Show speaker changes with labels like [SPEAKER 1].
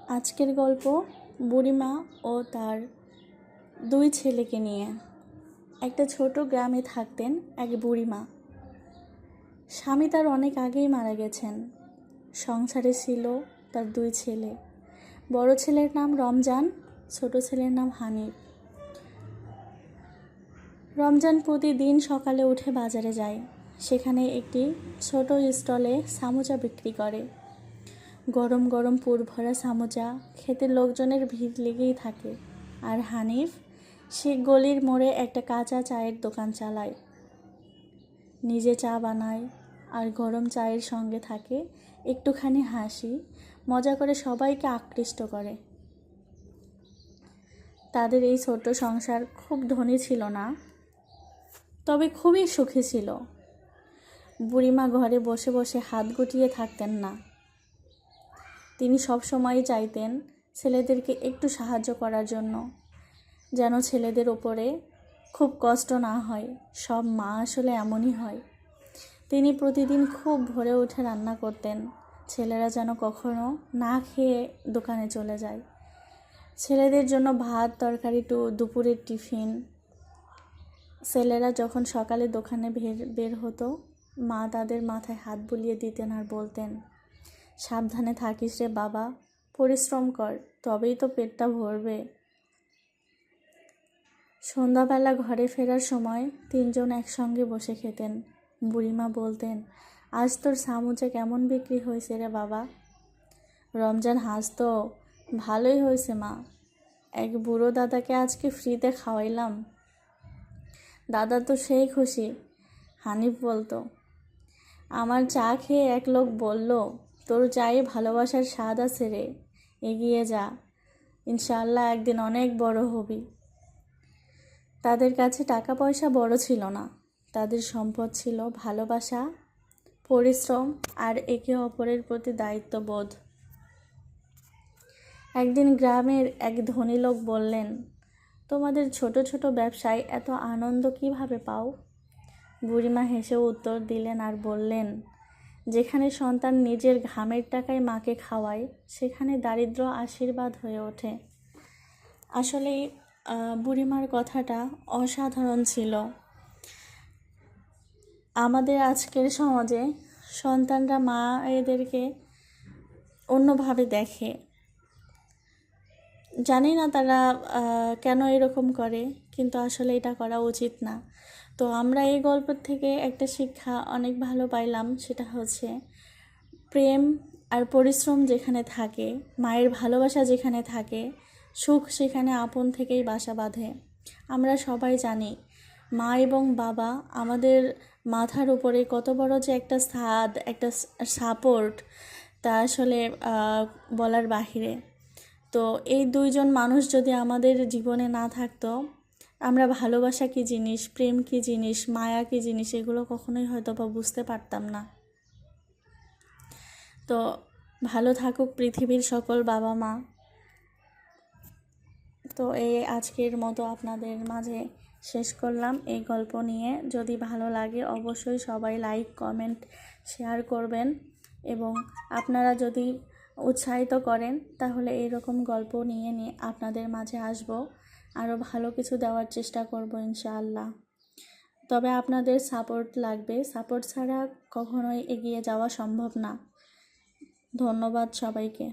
[SPEAKER 1] আজকের গল্প বুড়িমা ও তার দুই ছেলেকে নিয়ে। একটা ছোট গ্রামে থাকতেন এক বুড়িমা। স্বামী তার অনেক আগেই মারা গেছেন। সংসারে ছিল তার দুই ছেলে। বড় ছেলের নাম রমজান, ছোট ছেলের নাম হানিফ। রমজান প্রতিদিন সকালে উঠে বাজারে যায়। সেখানে একটি ছোট স্টলে সামোচা বিক্রি করে। গরম গরম পুর ভরা সামোচা খেতে লোকজনের ভিড় লেগেই থাকে। আর হানিফ সে গলির মোড়ে একটা কাঁচা চায়ের দোকান চালায়। নিজে চা বানায় আর গরম চায়ের সঙ্গে থাকে একটুখানি হাসি, মজা করে সবাইকে আকৃষ্ট করে। তাদের এই ছোট্ট সংসার খুব ধনী ছিল না, তবে খুবই সুখী ছিল। বুড়িমা ঘরে বসে বসে হাত গুটিয়ে থাকতেন না। তিনি সবসময়ই চাইতেন ছেলেদেরকে একটু সাহায্য করার জন্য, যেন ছেলেদের ওপরে খুব কষ্ট না হয়। সব মা আসলে এমনই হয়। তিনি প্রতিদিন খুব ভোরে উঠে রান্না করতেন, ছেলেরা যেন কখনো না খেয়ে দোকানে চলে যায়। ছেলেদের জন্য ভাত, তরকারি, দুপুরের টিফিন। ছেলেরা যখন সকালে দোকানে বের হতো, মা তাদের মাথায় হাত বুলিয়ে দিতেন আর বলতেন, সাবধানে থাকিস রে বাবা, পরিশ্রম কর, তবেই তো পেটটা ভরবে। সন্ধ্যাবেলা ঘরে ফেরার সময় তিনজন একসঙ্গে বসে খেতেন। বুড়িমা বলতেন, আজ তোর সামোচা কেমন বিক্রি হয়েছে রে বাবা? রমজান হাসতো, ভালোই হয়েছে মা, এক বুড়ো দাদাকে আজকে ফ্রিতে খাওয়াইলাম। দাদা তো সেই খুশি। হানিফ বলতো, আমার চা খেয়ে এক লোক বলল, তোর চায়ে ভালোবাসার স্বাদ আছে রে, এগিয়ে যা, ইনশাআল্লাহ একদিন অনেক বড় হবি। তাদের কাছে টাকা পয়সা বড় ছিল না, তাদের সম্পদ ছিল ভালোবাসা, পরিশ্রম আর একে অপরের প্রতি দায়িত্ববোধ। একদিন গ্রামের এক ধনী লোক বললেন, তোমাদের ছোট ছোট ব্যবসায় এত আনন্দ কিভাবে পাও? বুড়িমা হেসে উত্তর দিলেন আর বললেন, যেখানে সন্তান নিজের ঘামের টাকায় মাকে খাওয়ায়, সেখানে দারিদ্র্য আশীর্বাদ হয়ে ওঠে। আসলে বুড়িমার কথাটা অসাধারণ ছিল। আমাদের আজকের সমাজে সন্তানরা মা এদেরকে অন্যভাবে দেখে। জানি না তারা কেন এরকম করে, কিন্তু আসলে এটা করা উচিত না। তো আমরা এই গল্পের থেকে একটা শিক্ষা অনেক ভালো পাইলাম, সেটা হচ্ছে প্রেম আর পরিশ্রম যেখানে থাকে, মায়ের ভালোবাসা যেখানে থাকে, সুখ সেখানে আপন থেকেই বাসা বাঁধে। আমরা সবাই জানি মা এবং বাবা আমাদের মাথার উপরে কত বড় যে একটা ছাদ, একটা সাপোর্ট, তা আসলে বলার বাহিরে। তো এই দুইজন মানুষ যদি আমাদের জীবনে না থাকতো, আমরা ভালোবাসা কী জিনিস, প্রেম কী জিনিস, মায়া কী জিনিস, এগুলো কখনোই হয়তো বা বুঝতে পারতাম না। তো ভালো থাকুক পৃথিবীর সকল বাবা মা। তো এই আজকের মতো আপনাদের মাঝে শেষ করলাম এই গল্প নিয়ে। যদি ভালো লাগে অবশ্যই সবাই লাইক, কমেন্ট, শেয়ার করবেন, এবং আপনারা যদি উৎসাহিত করেন তাহলে এইরকম গল্প নিয়ে আপনাদের মাঝে আসব, আরও ভালো কিছু দেওয়ার চেষ্টা করব ইনশাআল্লাহ। তবে আপনাদের সাপোর্ট লাগবে, সাপোর্ট ছাড়া কখনোই এগিয়ে যাওয়া সম্ভব না। ধন্যবাদ সবাইকে।